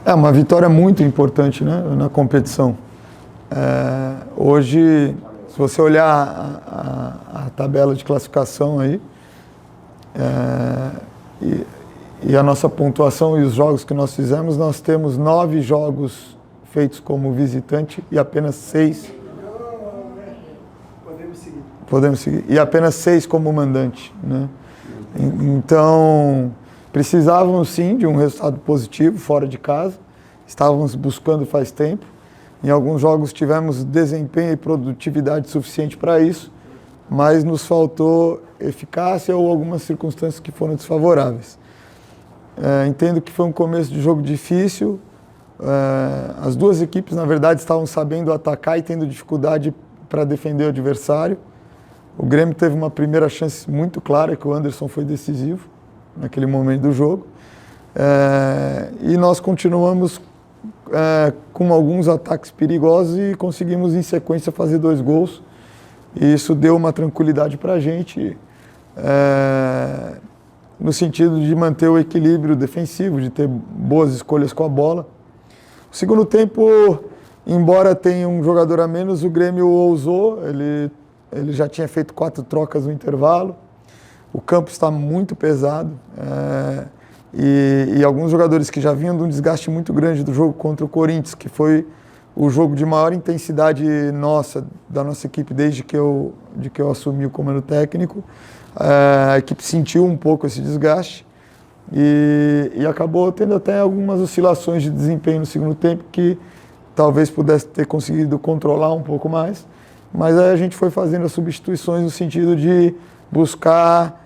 É uma vitória muito importante, né, na competição. Hoje, se você olhar a tabela de classificação aí, e a nossa pontuação e os jogos que nós fizemos, nós temos 9 jogos feitos como visitante e apenas 6... Podemos seguir. E apenas 6 como mandante, né? Então, precisávamos sim de um resultado positivo fora de casa. Estávamos buscando faz tempo. Em alguns jogos tivemos desempenho e produtividade suficiente para isso, mas nos faltou eficácia ou algumas circunstâncias que foram desfavoráveis. Entendo que foi um começo de jogo difícil. As duas equipes, na verdade, estavam sabendo atacar e tendo dificuldade para defender o adversário. O Grêmio teve uma primeira chance muito clara, que o Anderson foi decisivo naquele momento do jogo. E nós continuamos com alguns ataques perigosos e conseguimos, em sequência, fazer 2 gols. E isso deu uma tranquilidade para a gente, no sentido de manter o equilíbrio defensivo, de ter boas escolhas com a bola. O segundo tempo, embora tenha um jogador a menos, o Grêmio ousou, ele já tinha feito 4 trocas no intervalo. O campo está muito pesado e alguns jogadores que já vinham de um desgaste muito grande do jogo contra o Corinthians, que foi o jogo de maior intensidade da nossa equipe desde que eu assumi o comando técnico. A equipe sentiu um pouco esse desgaste e acabou tendo até algumas oscilações de desempenho no segundo tempo que talvez pudesse ter conseguido controlar um pouco mais. Mas aí a gente foi fazendo as substituições no sentido de buscar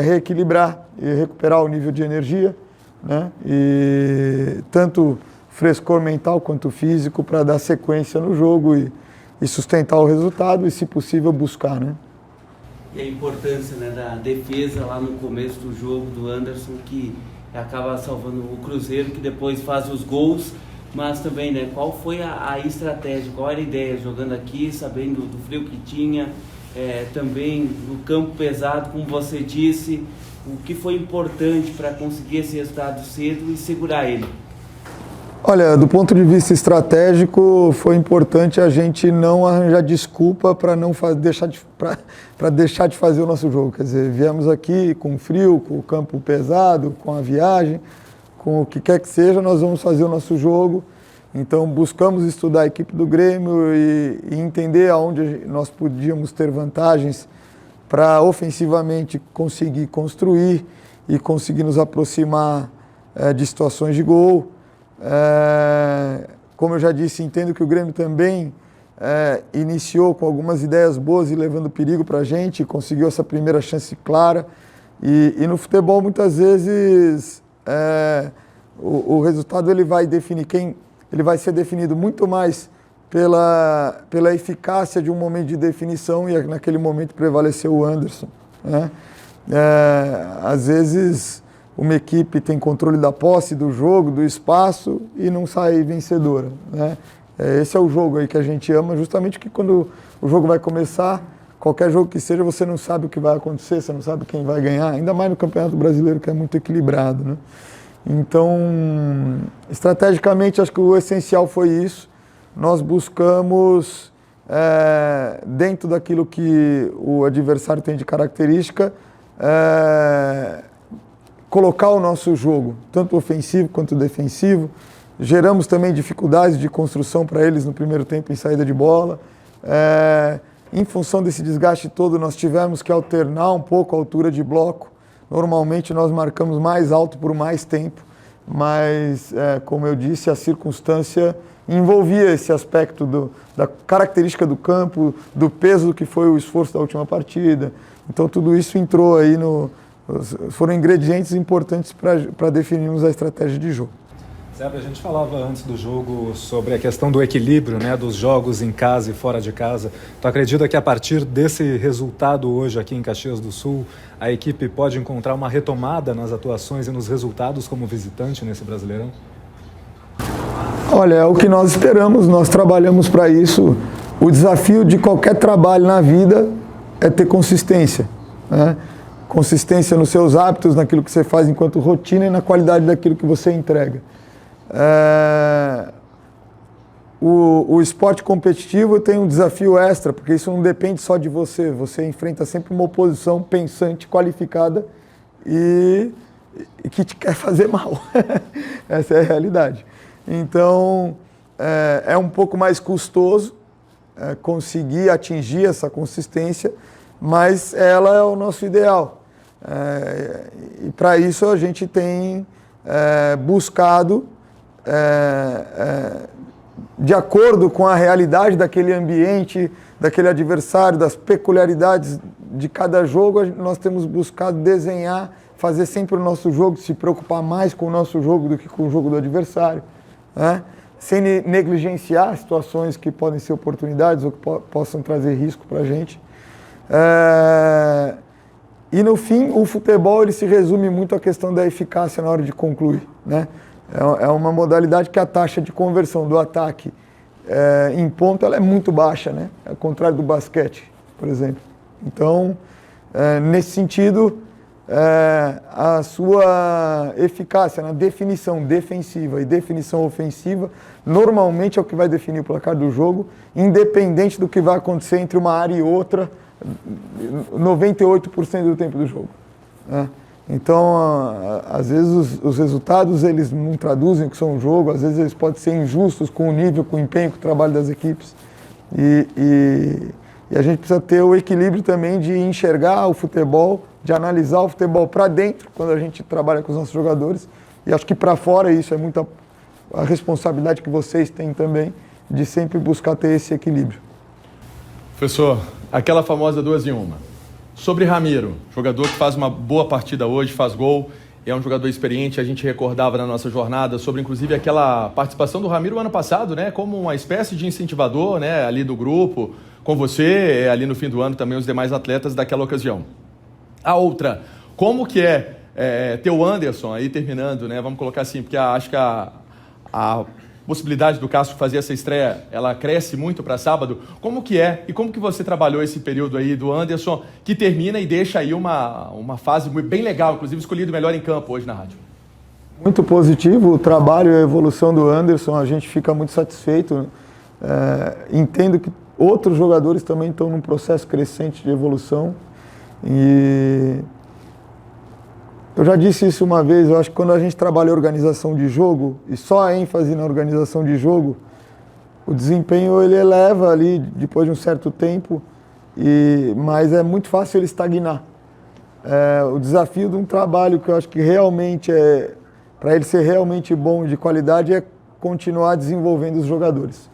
reequilibrar e recuperar o nível de energia, né? E tanto frescor mental quanto físico para dar sequência no jogo e sustentar o resultado e, se possível, buscar, né? E a importância, né, da defesa lá no começo do jogo do Anderson, que acaba salvando o Cruzeiro, que depois faz os gols. Mas também, né, qual foi a estratégia, qual era a ideia, jogando aqui, sabendo do frio que tinha, também no campo pesado, como você disse, o que foi importante para conseguir esse resultado cedo e segurar ele? Olha, do ponto de vista estratégico, foi importante a gente não arranjar desculpa para deixar de fazer o nosso jogo. Quer dizer, viemos aqui com frio, com o campo pesado, com a viagem, com o que quer que seja, nós vamos fazer o nosso jogo. Então, buscamos estudar a equipe do Grêmio e entender aonde nós podíamos ter vantagens para ofensivamente conseguir construir e conseguir nos aproximar de situações de gol. Como eu já disse, entendo que o Grêmio também iniciou com algumas ideias boas e levando perigo para a gente, conseguiu essa primeira chance clara. E no futebol, muitas vezes, o resultado ele vai ser definido muito mais pela eficácia de um momento de definição, e naquele momento prevaleceu o Anderson, né? Às vezes uma equipe tem controle da posse, do jogo, do espaço e não sai vencedora, né? Esse é o jogo aí que a gente ama, justamente que quando o jogo vai começar, qualquer jogo que seja, você não sabe o que vai acontecer, você não sabe quem vai ganhar, ainda mais no Campeonato Brasileiro, que é muito equilibrado, né? Então, estrategicamente, acho que o essencial foi isso. Nós buscamos, dentro daquilo que o adversário tem de característica, colocar o nosso jogo, tanto ofensivo quanto defensivo. Geramos também dificuldades de construção para eles no primeiro tempo em saída de bola. Em função desse desgaste todo, nós tivemos que alternar um pouco a altura de bloco. Normalmente nós marcamos mais alto por mais tempo, mas, como eu disse, a circunstância envolvia esse aspecto da característica do campo, do peso do que foi o esforço da última partida. Então tudo isso entrou aí, foram ingredientes importantes para definirmos a estratégia de jogo. Zé, a gente falava antes do jogo sobre a questão do equilíbrio, né, dos jogos em casa e fora de casa. Tu acredita que a partir desse resultado hoje aqui em Caxias do Sul, a equipe pode encontrar uma retomada nas atuações e nos resultados como visitante nesse Brasileirão? Olha, é o que nós esperamos, nós trabalhamos para isso. O desafio de qualquer trabalho na vida é ter consistência, né? Consistência nos seus hábitos, naquilo que você faz enquanto rotina e na qualidade daquilo que você entrega. O esporte competitivo tem um desafio extra, porque isso não depende só de você. Você enfrenta sempre uma oposição pensante, qualificada e que te quer fazer mal. Essa é a realidade. Então, é um pouco mais custoso conseguir atingir essa consistência, mas ela é o nosso ideal. E para isso a gente tem buscado, de acordo com a realidade daquele ambiente, daquele adversário, das peculiaridades de cada jogo, nós temos buscado desenhar, fazer sempre o nosso jogo, se preocupar mais com o nosso jogo do que com o jogo do adversário, né? Sem negligenciar situações que podem ser oportunidades ou que possam trazer risco para a gente. E no fim, o futebol ele se resume muito à questão da eficácia na hora de concluir, né? É uma modalidade que a taxa de conversão do ataque em ponto ela é muito baixa, né? Ao contrário do basquete, por exemplo. Então, nesse sentido, a sua eficácia na definição defensiva e definição ofensiva normalmente é o que vai definir o placar do jogo, independente do que vai acontecer entre uma área e outra, 98% do tempo do jogo, né? Então, às vezes os resultados eles não traduzem o que são o jogo, às vezes eles podem ser injustos com o nível, com o empenho, com o trabalho das equipes. E a gente precisa ter o equilíbrio também de enxergar o futebol, de analisar o futebol para dentro, quando a gente trabalha com os nossos jogadores. E acho que para fora isso é muita a responsabilidade que vocês têm também, de sempre buscar ter esse equilíbrio. Professor, aquela famosa 2 em 1. Sobre Ramiro, jogador que faz uma boa partida hoje, faz gol, é um jogador experiente, a gente recordava na nossa jornada sobre inclusive aquela participação do Ramiro ano passado, né, como uma espécie de incentivador, né, ali do grupo, com você, ali no fim do ano também os demais atletas daquela ocasião. A outra, como que ter o Anderson aí terminando, né, vamos colocar assim, porque acho que a possibilidade do Cássio fazer essa estreia, ela cresce muito para sábado. Como que e como que você trabalhou esse período aí do Anderson, que termina e deixa aí uma fase bem legal, inclusive escolhido melhor em campo hoje na rádio? Muito positivo o trabalho e a evolução do Anderson, a gente fica muito satisfeito. Entendo que outros jogadores também estão num processo crescente de evolução. E eu já disse isso uma vez, eu acho que quando a gente trabalha organização de jogo, e só a ênfase na organização de jogo, o desempenho ele eleva ali depois de um certo tempo, mas é muito fácil ele estagnar. O desafio de um trabalho que eu acho que realmente para ele ser realmente bom e de qualidade, é continuar desenvolvendo os jogadores.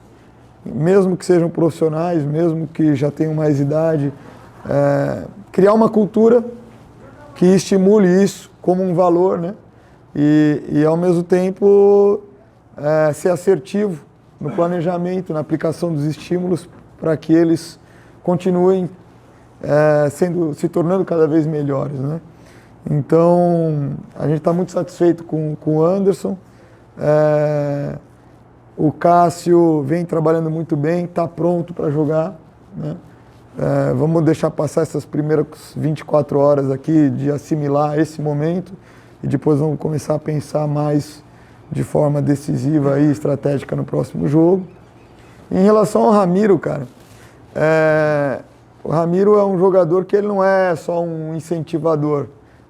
Mesmo que sejam profissionais, mesmo que já tenham mais idade, criar uma cultura que estimule isso como um valor, né? E ao mesmo tempo ser assertivo no planejamento, na aplicação dos estímulos para que eles continuem se tornando cada vez melhores, né? Então, a gente está muito satisfeito com o Anderson. O Cássio vem trabalhando muito bem, está pronto para jogar, né? Vamos deixar passar essas primeiras 24 horas aqui de assimilar esse momento e depois vamos começar a pensar mais de forma decisiva e estratégica no próximo jogo. Em relação ao Ramiro, cara, o Ramiro é um jogador que ele não é só um incentivador,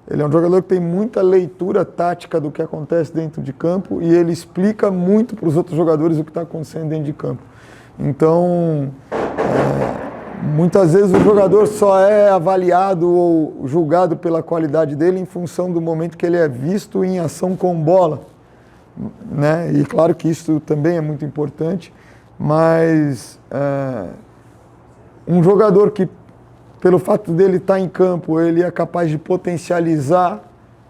ele é um jogador que tem muita leitura tática do que acontece dentro de campo e ele explica muito para os outros jogadores o que está acontecendo dentro de campo. Então, muitas vezes o jogador só é avaliado ou julgado pela qualidade dele em função do momento que ele é visto em ação com bola, né? E claro que isso também é muito importante, mas um jogador que, pelo fato dele estar em campo, ele é capaz de potencializar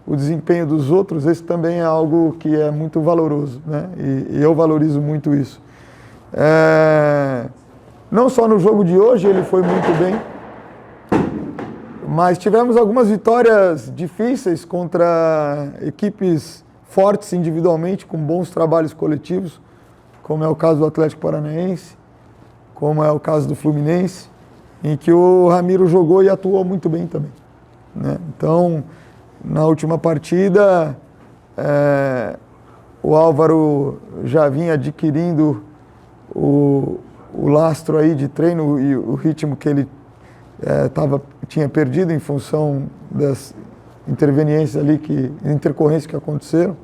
o desempenho dos outros, esse também é algo que é muito valoroso, né? E eu valorizo muito isso. Não só no jogo de hoje ele foi muito bem, mas tivemos algumas vitórias difíceis contra equipes fortes individualmente, com bons trabalhos coletivos, como é o caso do Atlético Paranaense, como é o caso do Fluminense, em que o Ramiro jogou e atuou muito bem também, né? Então, na última partida, o Álvaro já vinha adquirindo o lastro aí de treino e o ritmo que ele tinha perdido em função das intercorrências que aconteceram.